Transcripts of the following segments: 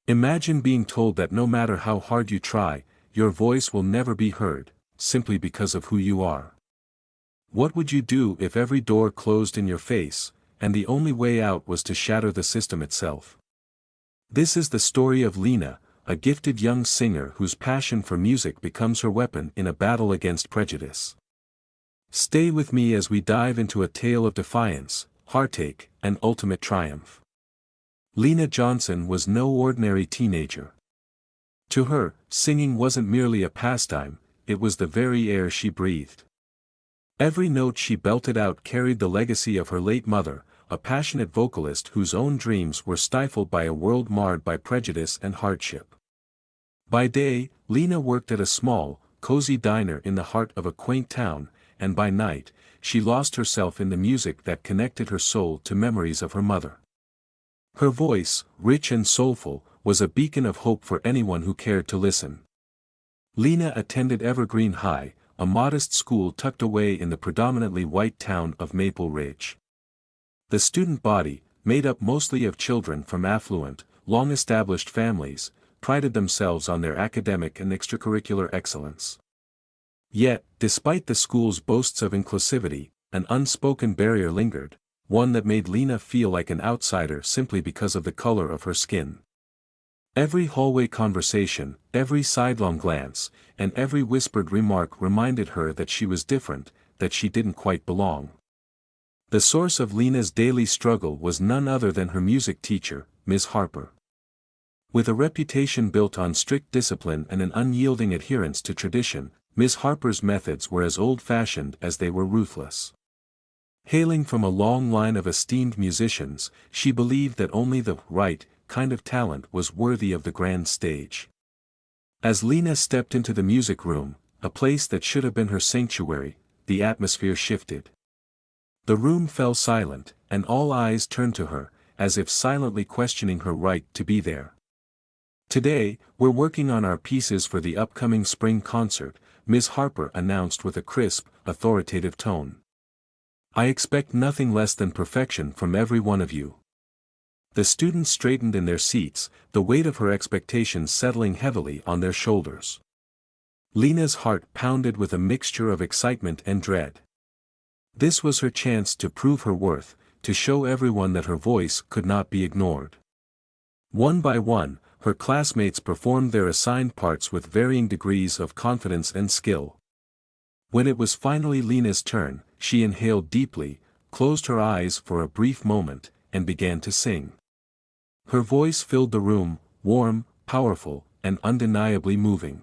Imagine being told that no matter how hard you try, your voice will never be heard, simply because of who you are. What would you do if every door closed in your face, and the only way out was to shatter the system itself? This is the story of Lena, a gifted young singer whose passion for music becomes her weapon in a battle against prejudice. Stay with me as we dive into a tale of defiance, heartache, and ultimate triumph. Lena Johnson was no ordinary teenager. To her, singing wasn't merely a pastime, it was the very air she breathed. Every note she belted out carried the legacy of her late mother, a passionate vocalist whose own dreams were stifled by a world marred by prejudice and hardship. By day, Lena worked at a small, cozy diner in the heart of a quaint town, and by night, she lost herself in the music that connected her soul to memories of her mother. Her voice, rich and soulful, was a beacon of hope for anyone who cared to listen. Lena attended Evergreen High, a modest school tucked away in the predominantly white town of Maple Ridge. The student body, made up mostly of children from affluent, long-established families, prided themselves on their academic and extracurricular excellence. Yet, despite the school's boasts of inclusivity, an unspoken barrier lingered, one that made Lena feel like an outsider simply because of the color of her skin. Every hallway conversation, every sidelong glance, and every whispered remark reminded her that she was different, that she didn't quite belong. The source of Lena's daily struggle was none other than her music teacher, Ms. Harper. With a reputation built on strict discipline and an unyielding adherence to tradition, Ms. Harper's methods were as old-fashioned as they were ruthless. Hailing from a long line of esteemed musicians, she believed that only the right kind of talent was worthy of the grand stage. As Lena stepped into the music room, a place that should have been her sanctuary, the atmosphere shifted. The room fell silent, and all eyes turned to her, as if silently questioning her right to be there. "Today, we're working on our pieces for the upcoming spring concert," Ms. Harper announced with a crisp, authoritative tone. "I expect nothing less than perfection from every one of you." The students straightened in their seats, the weight of her expectations settling heavily on their shoulders. Lena's heart pounded with a mixture of excitement and dread. This was her chance to prove her worth, to show everyone that her voice could not be ignored. One by one, her classmates performed their assigned parts with varying degrees of confidence and skill. When it was finally Lena's turn, she inhaled deeply, closed her eyes for a brief moment, and began to sing. Her voice filled the room, warm, powerful, and undeniably moving.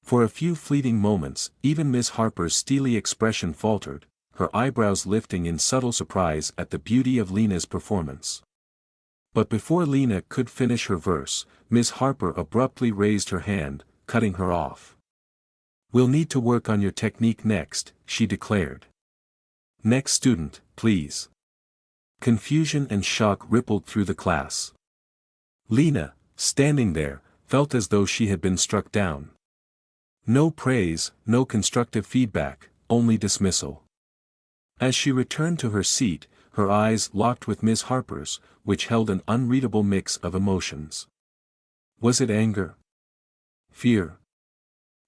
For a few fleeting moments, even Miss Harper's steely expression faltered, her eyebrows lifting in subtle surprise at the beauty of Lena's performance. But before Lena could finish her verse, Miss Harper abruptly raised her hand, cutting her off. "We'll need to work on your technique next," she declared. "Next student, please." Confusion and shock rippled through the class. Lena, standing there, felt as though she had been struck down. No praise, no constructive feedback, only dismissal. As she returned to her seat, her eyes locked with Miss Harper's, which held an unreadable mix of emotions. Was it anger? Fear?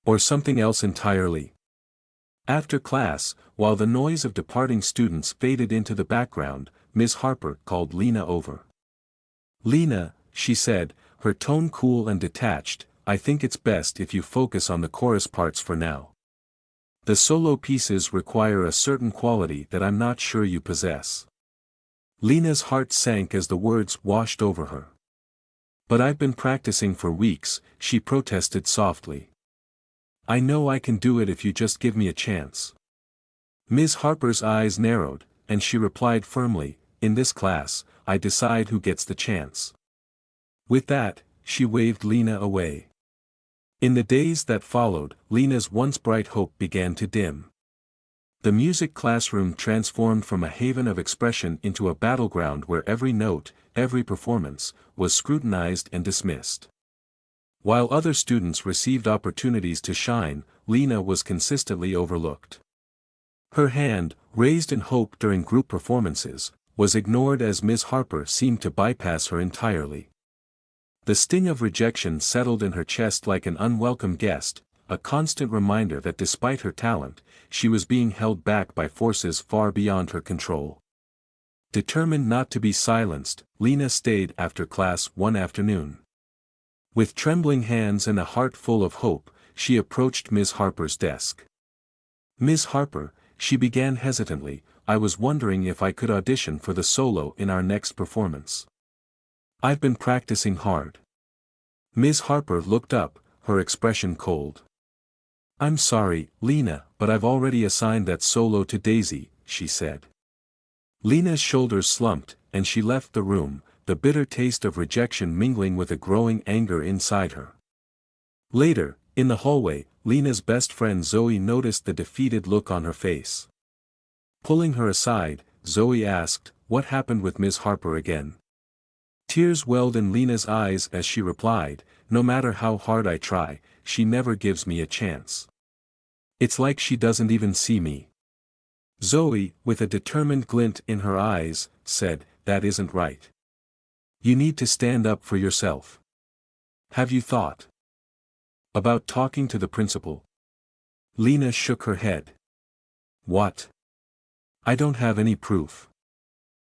Or something else entirely? After class, while the noise of departing students faded into the background, Miss Harper called Lena over. "Lena," she said, her tone cool and detached, "I think it's best if you focus on the chorus parts for now. The solo pieces require a certain quality that I'm not sure you possess." Lena's heart sank as the words washed over her. "But I've been practicing for weeks," she protested softly. "I know I can do it if you just give me a chance." Ms. Harper's eyes narrowed, and she replied firmly, "In this class, I decide who gets the chance." With that, she waved Lena away. In the days that followed, Lena's once bright hope began to dim. The music classroom transformed from a haven of expression into a battleground where every note, every performance, was scrutinized and dismissed. While other students received opportunities to shine, Lena was consistently overlooked. Her hand, raised in hope during group performances, was ignored as Miss Harper seemed to bypass her entirely. The sting of rejection settled in her chest like an unwelcome guest, a constant reminder that despite her talent, she was being held back by forces far beyond her control. Determined not to be silenced, Lena stayed after class one afternoon. With trembling hands and a heart full of hope, she approached Miss Harper's desk. "Miss Harper," she began hesitantly, "I was wondering if I could audition for the solo in our next performance. I've been practicing hard." Miss Harper looked up, her expression cold. "I'm sorry, Lena, but I've already assigned that solo to Daisy," she said. Lena's shoulders slumped, and she left the room, the bitter taste of rejection mingling with a growing anger inside her. Later, in the hallway, Lena's best friend Zoe noticed the defeated look on her face. Pulling her aside, Zoe asked, "What happened with Miss Harper again?" Tears welled in Lena's eyes as she replied, "No matter how hard I try, she never gives me a chance. It's like she doesn't even see me." Zoe, with a determined glint in her eyes, said, "That isn't right. You need to stand up for yourself. Have you thought about talking to the principal?" Lena shook her head. "What? I don't have any proof.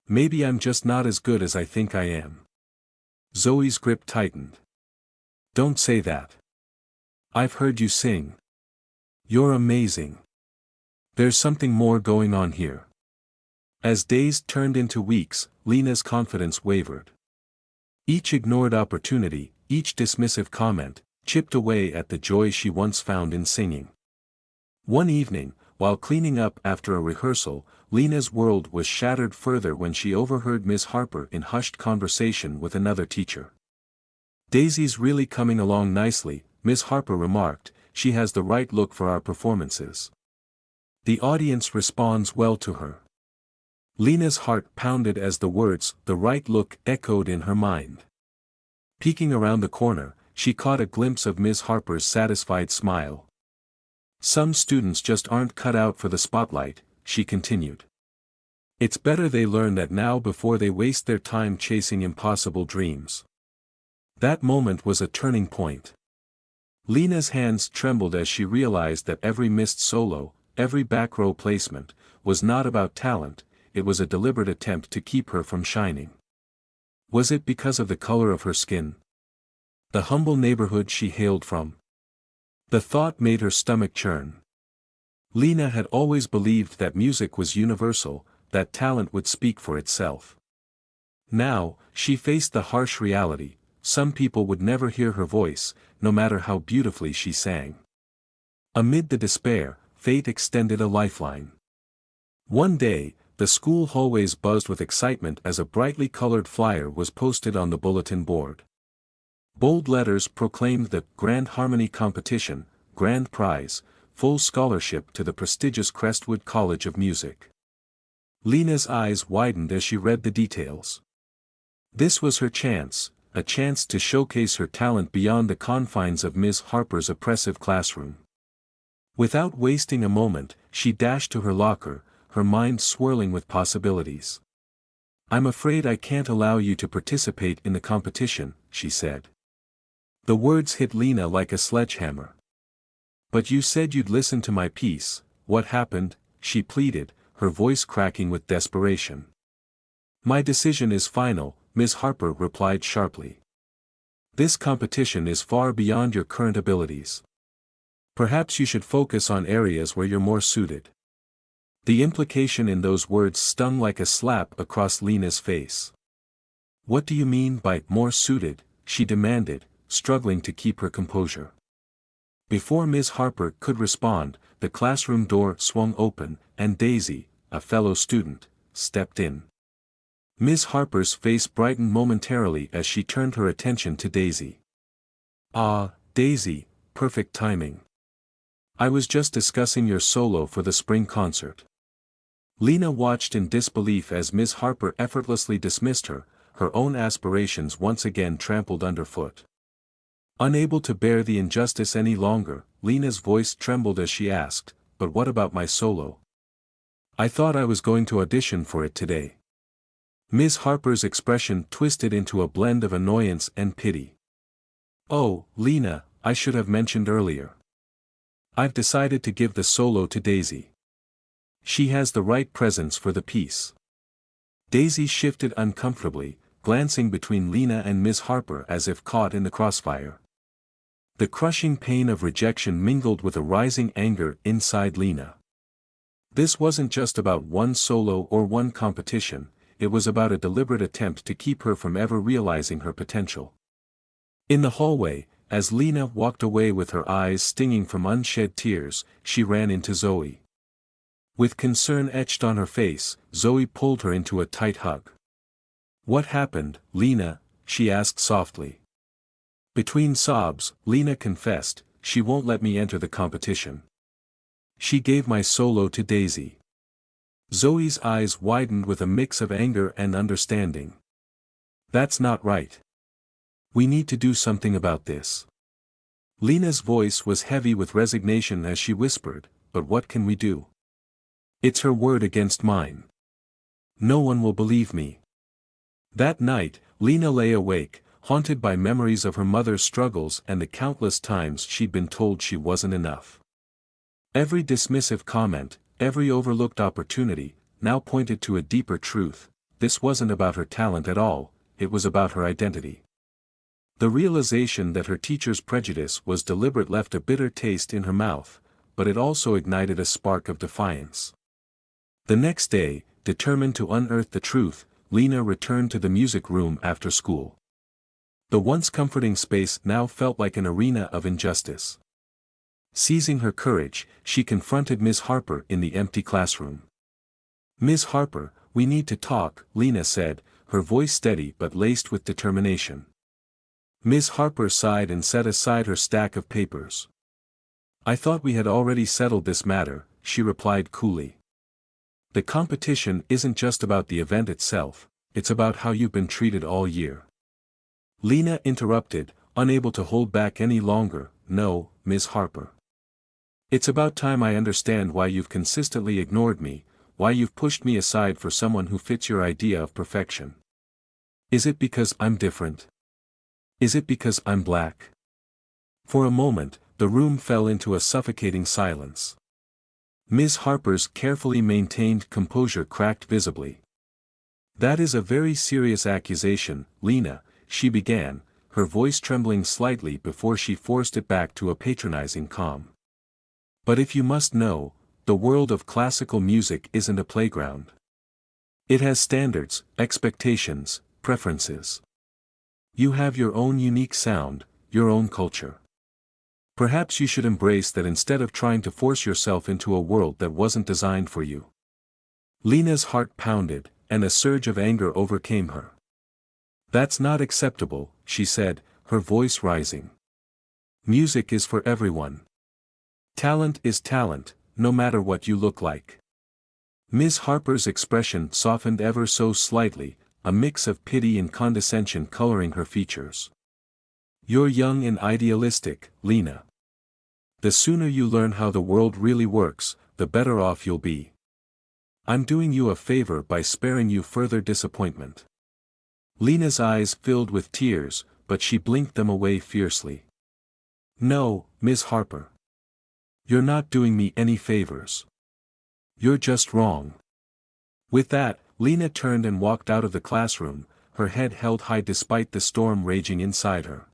Maybe I'm just not as good as I think I am." Zoe's grip tightened. "Don't say that. I've heard you sing. You're amazing. There's something more going on here." As days turned into weeks, Lena's confidence wavered. Each ignored opportunity, each dismissive comment, chipped away at the joy she once found in singing. One evening, while cleaning up after a rehearsal, Lena's world was shattered further when she overheard Miss Harper in hushed conversation with another teacher. "Daisy's really coming along nicely," Miss Harper remarked, "she has the right look for our performances. The audience responds well to her." Lena's heart pounded as the words, "the right look," echoed in her mind. Peeking around the corner, she caught a glimpse of Miss Harper's satisfied smile. "Some students just aren't cut out for the spotlight," she continued. "It's better they learn that now before they waste their time chasing impossible dreams." That moment was a turning point. Lena's hands trembled as she realized that every missed solo, every back row placement, was not about talent, it was a deliberate attempt to keep her from shining. Was it because of the color of her skin? The humble neighborhood she hailed from? The thought made her stomach churn. Lena had always believed that music was universal, that talent would speak for itself. Now, she faced the harsh reality: some people would never hear her voice, no matter how beautifully she sang. Amid the despair, fate extended a lifeline. One day, the school hallways buzzed with excitement as a brightly colored flyer was posted on the bulletin board. Bold letters proclaimed the Grand Harmony Competition, grand prize, full scholarship to the prestigious Crestwood College of Music. Lena's eyes widened as she read the details. This was her chance, a chance to showcase her talent beyond the confines of Miss Harper's oppressive classroom. Without wasting a moment, she dashed to her locker, her mind swirling with possibilities. "I'm afraid I can't allow you to participate in the competition," she said. The words hit Lena like a sledgehammer. "But you said you'd listen to my piece. What happened?" she pleaded, her voice cracking with desperation. "My decision is final," Miss Harper replied sharply. "This competition is far beyond your current abilities. Perhaps you should focus on areas where you're more suited." The implication in those words stung like a slap across Lena's face. "What do you mean by more suited?" she demanded, struggling to keep her composure. Before Miss Harper could respond, the classroom door swung open, and Daisy, a fellow student, stepped in. Miss Harper's face brightened momentarily as she turned her attention to Daisy. "Ah, Daisy, perfect timing. I was just discussing your solo for the spring concert." Lena watched in disbelief as Miss Harper effortlessly dismissed her, her own aspirations once again trampled underfoot. Unable to bear the injustice any longer, Lena's voice trembled as she asked, "But what about my solo? I thought I was going to audition for it today." Ms. Harper's expression twisted into a blend of annoyance and pity. "Oh, Lena, I should have mentioned earlier. I've decided to give the solo to Daisy. She has the right presence for the piece." Daisy shifted uncomfortably, glancing between Lena and Miss Harper as if caught in the crossfire. The crushing pain of rejection mingled with a rising anger inside Lena. This wasn't just about one solo or one competition, it was about a deliberate attempt to keep her from ever realizing her potential. In the hallway, as Lena walked away with her eyes stinging from unshed tears, she ran into Zoe. With concern etched on her face, Zoe pulled her into a tight hug. "What happened, Lena?" she asked softly. Between sobs, Lena confessed, "She won't let me enter the competition. She gave my solo to Daisy." Zoe's eyes widened with a mix of anger and understanding. "That's not right. We need to do something about this." Lena's voice was heavy with resignation as she whispered, "But what can we do? It's her word against mine. No one will believe me." That night, Lena lay awake, haunted by memories of her mother's struggles and the countless times she'd been told she wasn't enough. Every dismissive comment, every overlooked opportunity, now pointed to a deeper truth: this wasn't about her talent at all, it was about her identity. The realization that her teacher's prejudice was deliberate left a bitter taste in her mouth, but it also ignited a spark of defiance. The next day, determined to unearth the truth, Lena returned to the music room after school. The once comforting space now felt like an arena of injustice. Seizing her courage, she confronted Miss Harper in the empty classroom. "Miss Harper, we need to talk," Lena said, her voice steady but laced with determination. Miss Harper sighed and set aside her stack of papers. "I thought we had already settled this matter," she replied coolly. "The competition isn't just about the event itself, it's about how you've been treated all year." Lena interrupted, unable to hold back any longer. "No, Miss Harper. It's about time I understand why you've consistently ignored me, why you've pushed me aside for someone who fits your idea of perfection. Is it because I'm different? Is it because I'm black?" For a moment, the room fell into a suffocating silence. Miss Harper's carefully maintained composure cracked visibly. "That is a very serious accusation, Lena," she began, her voice trembling slightly before she forced it back to a patronizing calm. "But if you must know, the world of classical music isn't a playground. It has standards, expectations, preferences. You have your own unique sound, your own culture. Perhaps you should embrace that instead of trying to force yourself into a world that wasn't designed for you." Lena's heart pounded, and a surge of anger overcame her. "That's not acceptable," she said, her voice rising. "Music is for everyone. Talent is talent, no matter what you look like." Miss Harper's expression softened ever so slightly, a mix of pity and condescension coloring her features. "You're young and idealistic, Lena. The sooner you learn how the world really works, the better off you'll be. I'm doing you a favor by sparing you further disappointment." Lena's eyes filled with tears, but she blinked them away fiercely. "No, Miss Harper. You're not doing me any favors. You're just wrong." With that, Lena turned and walked out of the classroom, her head held high despite the storm raging inside her.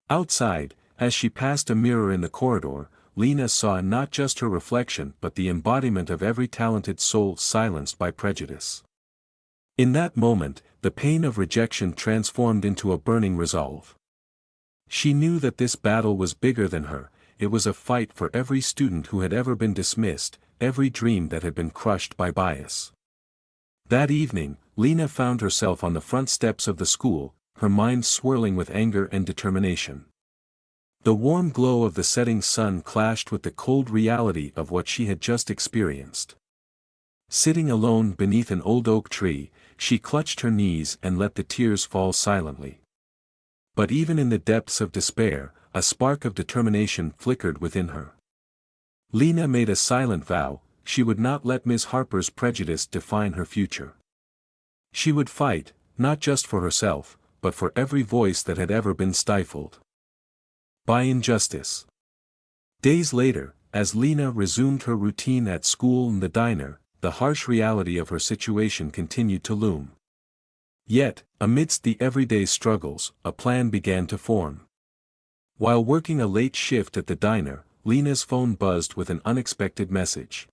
Outside, as she passed a mirror in the corridor, Lena saw not just her reflection but the embodiment of every talented soul silenced by prejudice. In that moment, the pain of rejection transformed into a burning resolve. She knew that this battle was bigger than her, it was a fight for every student who had ever been dismissed, every dream that had been crushed by bias. That evening, Lena found herself on the front steps of the school, her mind swirling with anger and determination. The warm glow of the setting sun clashed with the cold reality of what she had just experienced. Sitting alone beneath an old oak tree, she clutched her knees and let the tears fall silently. But even in the depths of despair, a spark of determination flickered within her. Lena made a silent vow: she would not let Miss Harper's prejudice define her future. She would fight, not just for herself, but for every voice that had ever been stifled by injustice. Days later, as Lena resumed her routine at school and the diner, the harsh reality of her situation continued to loom. Yet, amidst the everyday struggles, a plan began to form. While working a late shift at the diner, Lena's phone buzzed with an unexpected message.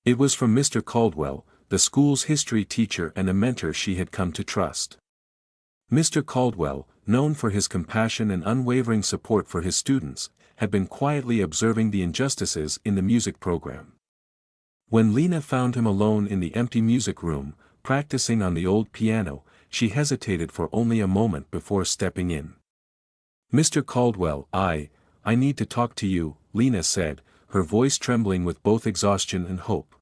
It was from Mr. Caldwell, the school's history teacher and a mentor she had come to trust. Mr. Caldwell, known for his compassion and unwavering support for his students, had been quietly observing the injustices in the music program. When Lena found him alone in the empty music room, practicing on the old piano, she hesitated for only a moment before stepping in. "Mr. Caldwell, I need to talk to you," Lena said, her voice trembling with both exhaustion and hope.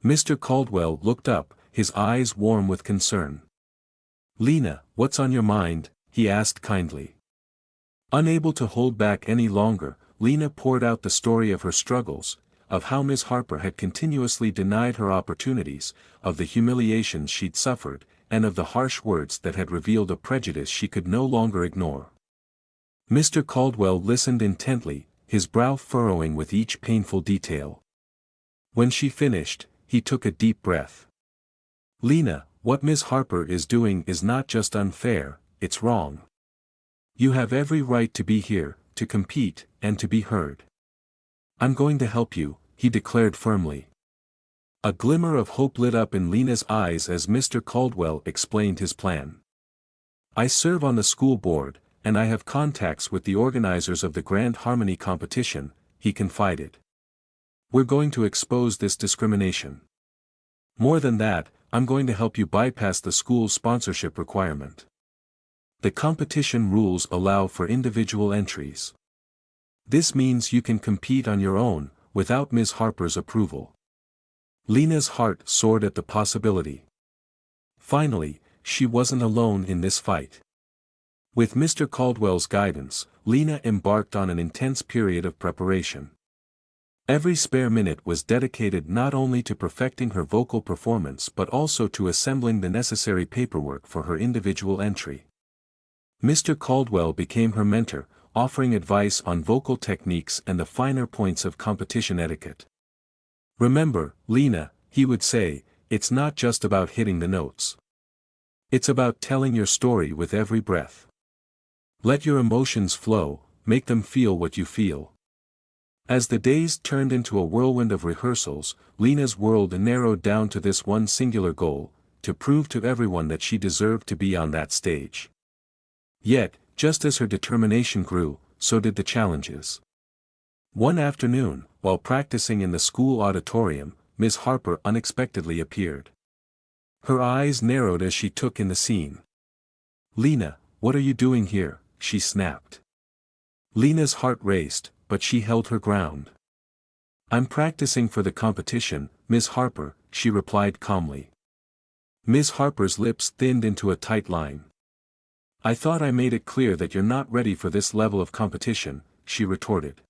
Mr. Caldwell looked up, his eyes warm with concern. "Lena, what's on your mind?" he asked kindly. Unable to hold back any longer, Lena poured out the story of her struggles, of how Ms. Harper had continuously denied her opportunities, of the humiliations she'd suffered, and of the harsh words that had revealed a prejudice she could no longer ignore. Mr. Caldwell listened intently, his brow furrowing with each painful detail. When she finished, he took a deep breath. "Lena, what Ms. Harper is doing is not just unfair, it's wrong. You have every right to be here, to compete, and to be heard. I'm going to help you," he declared firmly. A glimmer of hope lit up in Lena's eyes as Mr. Caldwell explained his plan. "I serve on the school board, and I have contacts with the organizers of the Grand Harmony competition," he confided. "We're going to expose this discrimination. More than that, I'm going to help you bypass the school's sponsorship requirement. The competition rules allow for individual entries. This means you can compete on your own, without Ms. Harper's approval." Lena's heart soared at the possibility. Finally, she wasn't alone in this fight. With Mr. Caldwell's guidance, Lena embarked on an intense period of preparation. Every spare minute was dedicated not only to perfecting her vocal performance but also to assembling the necessary paperwork for her individual entry. Mr. Caldwell became her mentor, offering advice on vocal techniques and the finer points of competition etiquette. "Remember, Lena," he would say, "it's not just about hitting the notes. It's about telling your story with every breath. Let your emotions flow, make them feel what you feel." As the days turned into a whirlwind of rehearsals, Lena's world narrowed down to this one singular goal, to prove to everyone that she deserved to be on that stage. Yet, just as her determination grew, so did the challenges. One afternoon, while practicing in the school auditorium, Ms. Harper unexpectedly appeared. Her eyes narrowed as she took in the scene. "Lena, what are you doing here?" she snapped. Lena's heart raced, but she held her ground. "I'm practicing for the competition, Ms. Harper," she replied calmly. Ms. Harper's lips thinned into a tight line. "I thought I made it clear that you're not ready for this level of competition," she retorted.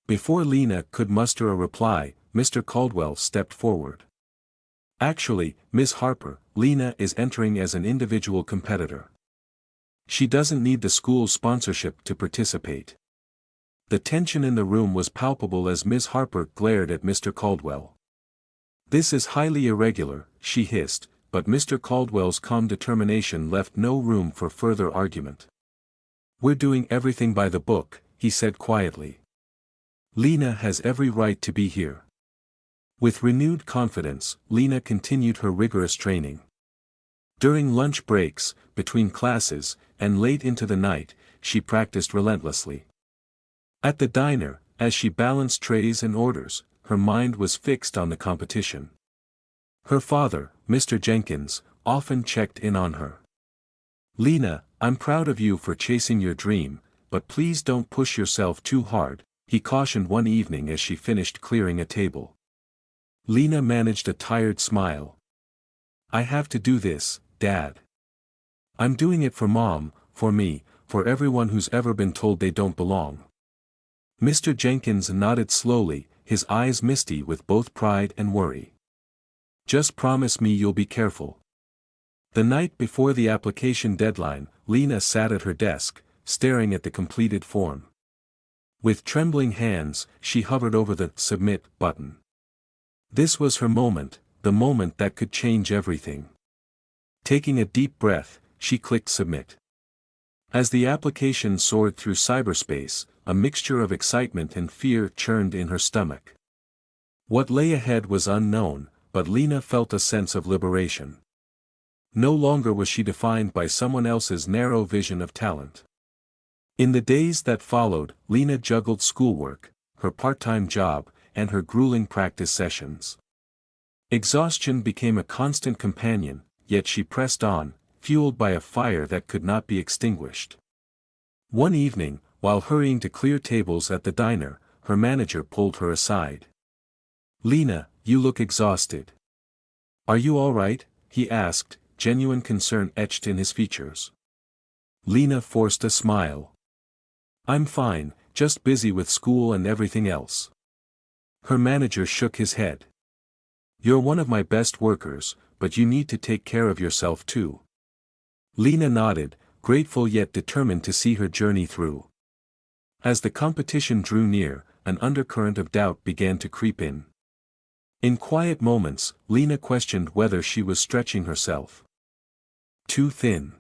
Before Lena could muster a reply, Mr. Caldwell stepped forward. "Actually, Ms. Harper, Lena is entering as an individual competitor. She doesn't need the school's sponsorship to participate." The tension in the room was palpable as Ms. Harper glared at Mr. Caldwell. "This is highly irregular," she hissed, but Mr. Caldwell's calm determination left no room for further argument. "We're doing everything by the book," he said quietly. "Lena has every right to be here." With renewed confidence, Lena continued her rigorous training. During lunch breaks, between classes, and late into the night, she practiced relentlessly. At the diner, as she balanced trays and orders, her mind was fixed on the competition. Her father, Mr. Jenkins, often checked in on her. "Lena, I'm proud of you for chasing your dream, but please don't push yourself too hard," he cautioned one evening as she finished clearing a table. Lena managed a tired smile. "I have to do this, Dad. I'm doing it for Mom, for me, for everyone who's ever been told they don't belong." Mr. Jenkins nodded slowly, his eyes misty with both pride and worry. "Just promise me you'll be careful. The night before the application deadline, Lena sat at her desk, staring at the completed form. With trembling hands, she hovered over the "Submit" button. This was her moment, the moment that could change everything. Taking a deep breath, she clicked Submit. As the application soared through cyberspace, a mixture of excitement and fear churned in her stomach. What lay ahead was unknown, but Lena felt a sense of liberation. No longer was she defined by someone else's narrow vision of talent. In the days that followed, Lena juggled schoolwork, her part-time job, and her grueling practice sessions. Exhaustion became a constant companion, yet she pressed on, fueled by a fire that could not be extinguished. One evening, while hurrying to clear tables at the diner, her manager pulled her aside. "Lena, you look exhausted. Are you all right?" he asked, genuine concern etched in his features. Lena forced a smile. "I'm fine, just busy with school and everything else." Her manager shook his head. "You're one of my best workers, but you need to take care of yourself too." Lena nodded, grateful yet determined to see her journey through. As the competition drew near, an undercurrent of doubt began to creep in. In quiet moments, Lena questioned whether she was stretching herself too thin.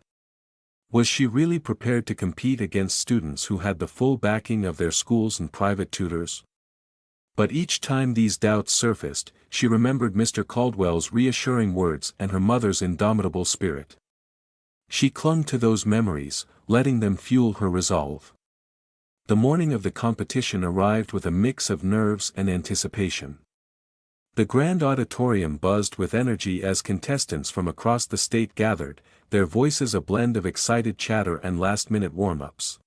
Was she really prepared to compete against students who had the full backing of their schools and private tutors? But each time these doubts surfaced, she remembered Mr. Caldwell's reassuring words and her mother's indomitable spirit. She clung to those memories, letting them fuel her resolve. The morning of the competition arrived with a mix of nerves and anticipation. The grand auditorium buzzed with energy as contestants from across the state gathered, their voices a blend of excited chatter and last-minute warm-ups.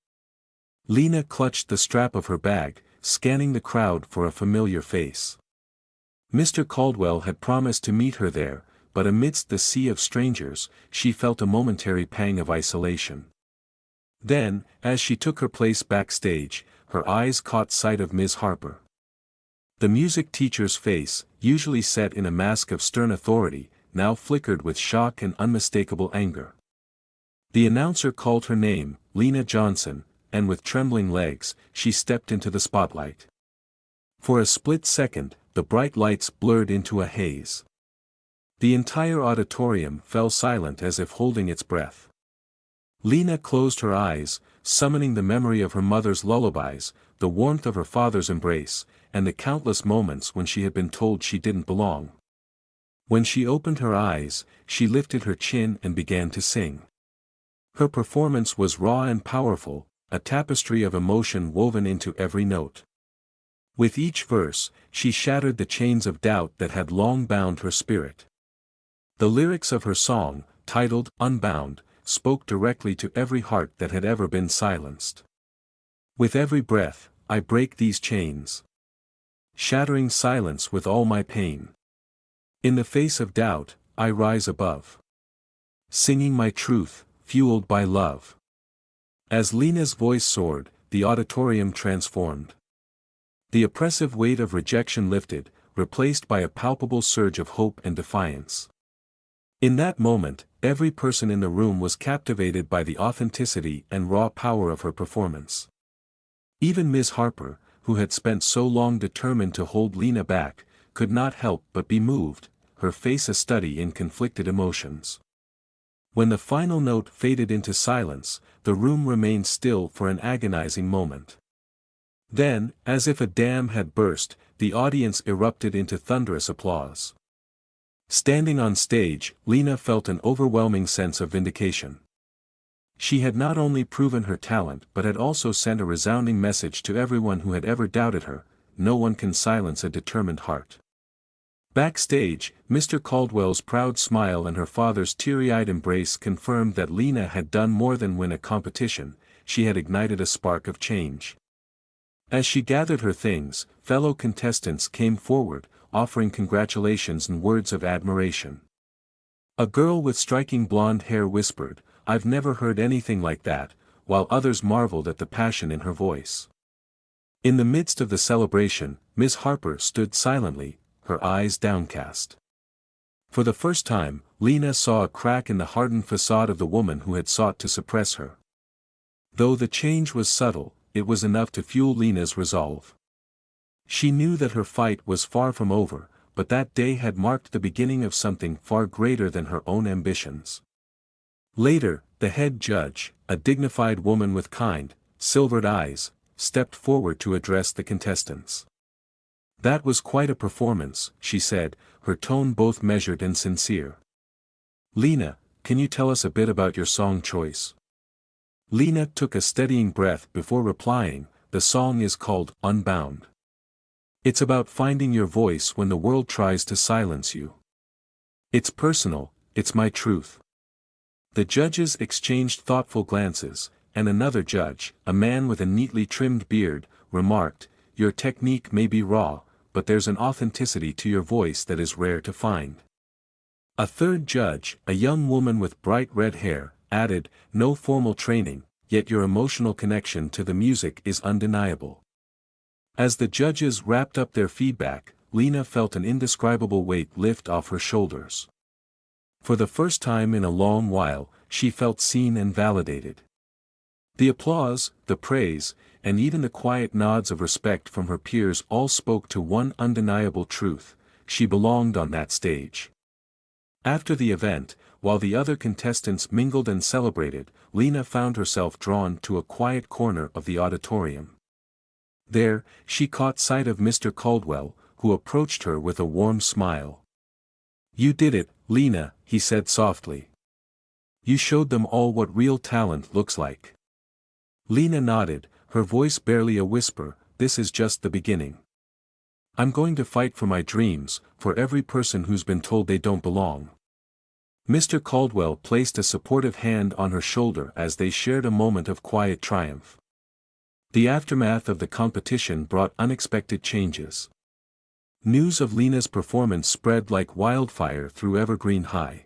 Lena clutched the strap of her bag, scanning the crowd for a familiar face. Mr. Caldwell had promised to meet her there, but amidst the sea of strangers, she felt a momentary pang of isolation. Then, as she took her place backstage, her eyes caught sight of Ms. Harper. The music teacher's face, usually set in a mask of stern authority, now flickered with shock and unmistakable anger. The announcer called her name, Lena Johnson, and with trembling legs, she stepped into the spotlight. For a split second, the bright lights blurred into a haze. The entire auditorium fell silent as if holding its breath. Lena closed her eyes, summoning the memory of her mother's lullabies, the warmth of her father's embrace, and the countless moments when she had been told she didn't belong. When she opened her eyes, she lifted her chin and began to sing. Her performance was raw and powerful, a tapestry of emotion woven into every note. With each verse, she shattered the chains of doubt that had long bound her spirit. The lyrics of her song, titled "Unbound," spoke directly to every heart that had ever been silenced. "With every breath, I break these chains, shattering silence with all my pain. In the face of doubt, I rise above, singing my truth, fueled by love." As Lena's voice soared, the auditorium transformed. The oppressive weight of rejection lifted, replaced by a palpable surge of hope and defiance. In that moment, every person in the room was captivated by the authenticity and raw power of her performance. Even Ms. Harper, who had spent so long determined to hold Lena back, could not help but be moved, her face a study in conflicted emotions. When the final note faded into silence, the room remained still for an agonizing moment. Then, as if a dam had burst, the audience erupted into thunderous applause. Standing on stage, Lena felt an overwhelming sense of vindication. She had not only proven her talent but had also sent a resounding message to everyone who had ever doubted her: no one can silence a determined heart. Backstage, Mr. Caldwell's proud smile and her father's teary-eyed embrace confirmed that Lena had done more than win a competition, she had ignited a spark of change. As she gathered her things, fellow contestants came forward, offering congratulations and words of admiration. A girl with striking blonde hair whispered, "I've never heard anything like that," while others marveled at the passion in her voice. In the midst of the celebration, Ms. Harper stood silently, her eyes downcast. For the first time, Lena saw a crack in the hardened facade of the woman who had sought to suppress her. Though the change was subtle, it was enough to fuel Lena's resolve. She knew that her fight was far from over, but that day had marked the beginning of something far greater than her own ambitions. Later, the head judge, a dignified woman with kind, silvered eyes, stepped forward to address the contestants. "That was quite a performance," she said, her tone both measured and sincere. "Lena, can you tell us a bit about your song choice?" Lena took a steadying breath before replying, "The song is called Unbound. It's about finding your voice when the world tries to silence you. It's personal, it's my truth." The judges exchanged thoughtful glances, and another judge, a man with a neatly trimmed beard, remarked, "Your technique may be raw, but there's an authenticity to your voice that is rare to find." A third judge, a young woman with bright red hair, added, "No formal training, yet your emotional connection to the music is undeniable." As the judges wrapped up their feedback, Lena felt an indescribable weight lift off her shoulders. For the first time in a long while, she felt seen and validated. The applause, the praise, and even the quiet nods of respect from her peers all spoke to one undeniable truth: she belonged on that stage. After the event, while the other contestants mingled and celebrated, Lena found herself drawn to a quiet corner of the auditorium. There, she caught sight of Mr. Caldwell, who approached her with a warm smile. "You did it, Lena," he said softly. "You showed them all what real talent looks like." Lena nodded, her voice barely a whisper, "This is just the beginning. I'm going to fight for my dreams, for every person who's been told they don't belong." Mr. Caldwell placed a supportive hand on her shoulder as they shared a moment of quiet triumph. The aftermath of the competition brought unexpected changes. News of Lena's performance spread like wildfire through Evergreen High.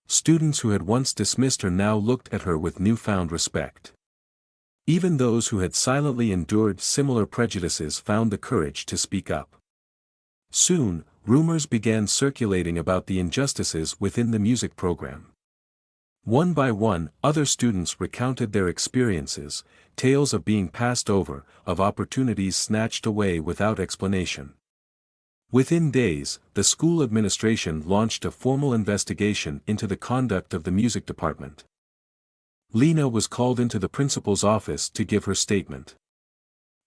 Students who had once dismissed her now looked at her with newfound respect. Even those who had silently endured similar prejudices found the courage to speak up. Soon, rumors began circulating about the injustices within the music program. One by one, other students recounted their experiences, tales of being passed over, of opportunities snatched away without explanation. Within days, the school administration launched a formal investigation into the conduct of the music department. Lena was called into the principal's office to give her statement.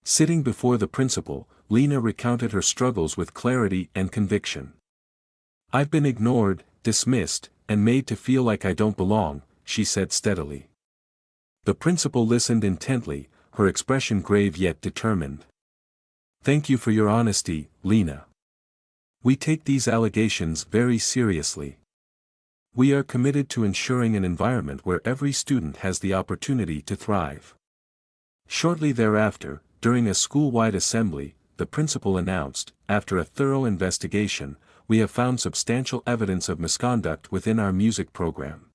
Sitting before the principal, Lena recounted her struggles with clarity and conviction. "I've been ignored, dismissed, and made to feel like I don't belong," she said steadily. The principal listened intently, her expression grave yet determined. "Thank you for your honesty, Lena. We take these allegations very seriously. We are committed to ensuring an environment where every student has the opportunity to thrive." Shortly thereafter, during a school-wide assembly, the principal announced, "After a thorough investigation, we have found substantial evidence of misconduct within our music program.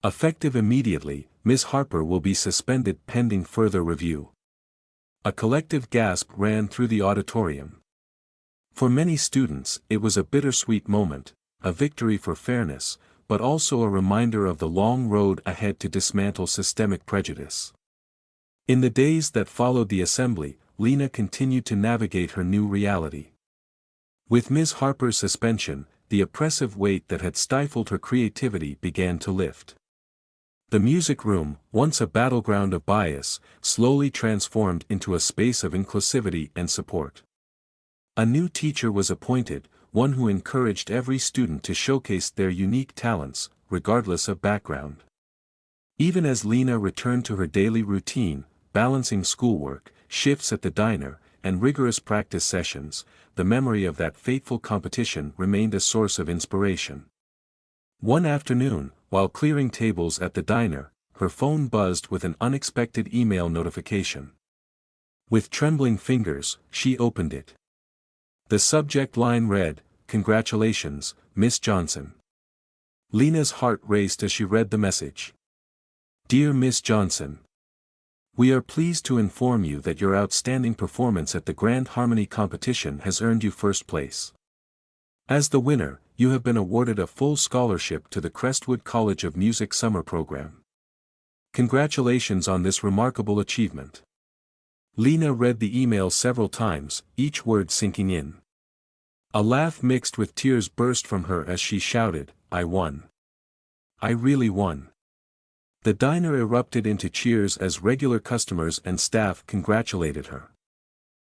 Effective immediately, Ms. Harper will be suspended pending further review." A collective gasp ran through the auditorium. For many students, it was a bittersweet moment, a victory for fairness, but also a reminder of the long road ahead to dismantle systemic prejudice. In the days that followed the assembly, Lena continued to navigate her new reality. With Ms. Harper's suspension, the oppressive weight that had stifled her creativity began to lift. The music room, once a battleground of bias, slowly transformed into a space of inclusivity and support. A new teacher was appointed, one who encouraged every student to showcase their unique talents, regardless of background. Even as Lena returned to her daily routine, balancing schoolwork, shifts at the diner, and rigorous practice sessions, the memory of that fateful competition remained a source of inspiration. One afternoon, while clearing tables at the diner, her phone buzzed with an unexpected email notification. With trembling fingers, she opened it. The subject line read, "Congratulations, Miss Johnson." Lena's heart raced as she read the message. "Dear Miss Johnson, we are pleased to inform you that your outstanding performance at the Grand Harmony competition has earned you first place. As the winner, you have been awarded a full scholarship to the Crestwood College of Music summer program. Congratulations on this remarkable achievement. Lena read the email several times, each word sinking in. A laugh mixed with tears burst from her as she shouted, "I won. I really won." The diner erupted into cheers as regular customers and staff congratulated her.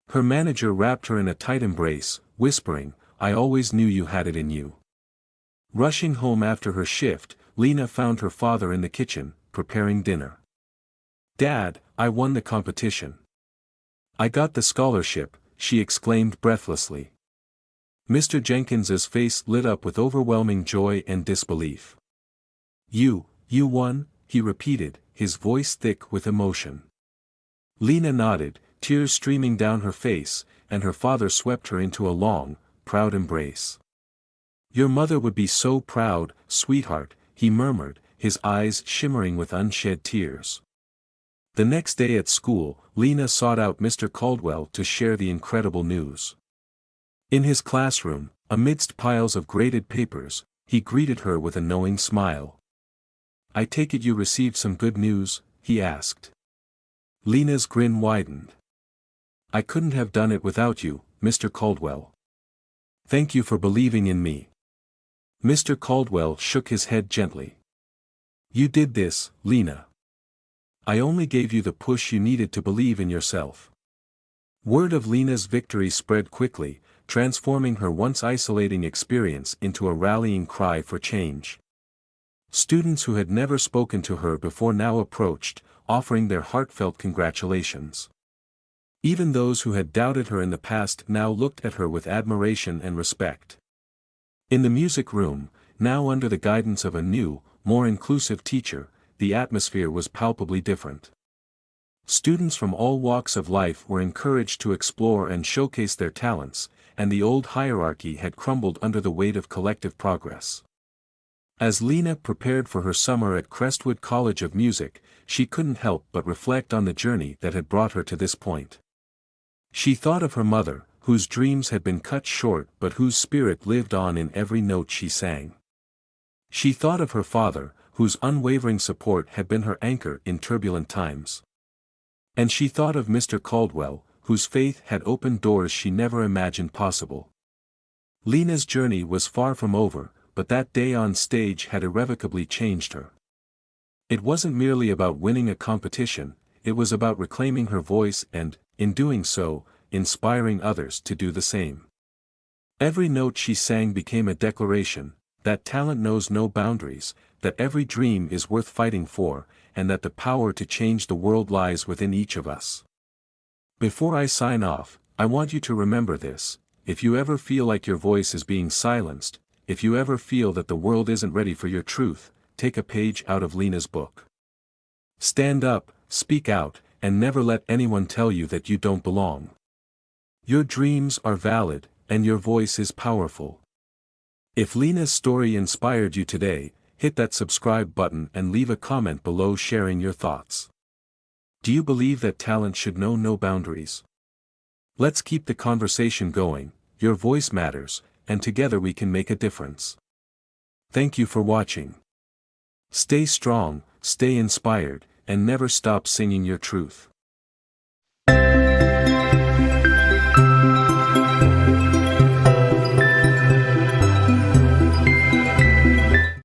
Her manager wrapped her in a tight embrace, whispering, "I always knew you had it in you." Rushing home after her shift, Lena found her father in the kitchen, preparing dinner. "Dad, I won the competition. I got the scholarship," she exclaimed breathlessly. Mr. Jenkins's face lit up with overwhelming joy and disbelief. You won?" he repeated, his voice thick with emotion. Lena nodded, tears streaming down her face, and her father swept her into a long, proud embrace. "Your mother would be so proud, sweetheart," he murmured, his eyes shimmering with unshed tears. The next day at school, Lena sought out Mr. Caldwell to share the incredible news. In his classroom, amidst piles of graded papers, he greeted her with a knowing smile. "I take it you received some good news?" he asked. Lena's grin widened. "I couldn't have done it without you, Mr. Caldwell. Thank you for believing in me." Mr. Caldwell shook his head gently. "You did this, Lena. I only gave you the push you needed to believe in yourself." Word of Lena's victory spread quickly, transforming her once isolating experience into a rallying cry for change. Students who had never spoken to her before now approached, offering their heartfelt congratulations. Even those who had doubted her in the past now looked at her with admiration and respect. In the music room, now under the guidance of a new, more inclusive teacher, the atmosphere was palpably different. Students from all walks of life were encouraged to explore and showcase their talents, and the old hierarchy had crumbled under the weight of collective progress. As Lena prepared for her summer at Crestwood College of Music, she couldn't help but reflect on the journey that had brought her to this point. She thought of her mother, whose dreams had been cut short but whose spirit lived on in every note she sang. She thought of her father, whose unwavering support had been her anchor in turbulent times. And she thought of Mr. Caldwell, whose faith had opened doors she never imagined possible. Lena's journey was far from over, but that day on stage had irrevocably changed her. It wasn't merely about winning a competition, it was about reclaiming her voice and, in doing so, inspiring others to do the same. Every note she sang became a declaration, that talent knows no boundaries, that every dream is worth fighting for, and that the power to change the world lies within each of us. Before I sign off, I want you to remember this: if you ever feel like your voice is being silenced, if you ever feel that the world isn't ready for your truth, take a page out of Lena's book. Stand up, speak out, and never let anyone tell you that you don't belong. Your dreams are valid, and your voice is powerful. If Lena's story inspired you today, hit that subscribe button and leave a comment below sharing your thoughts. Do you believe that talent should know no boundaries? Let's keep the conversation going. Your voice matters, and together we can make a difference. Thank you for watching. Stay strong, stay inspired, and never stop singing your truth.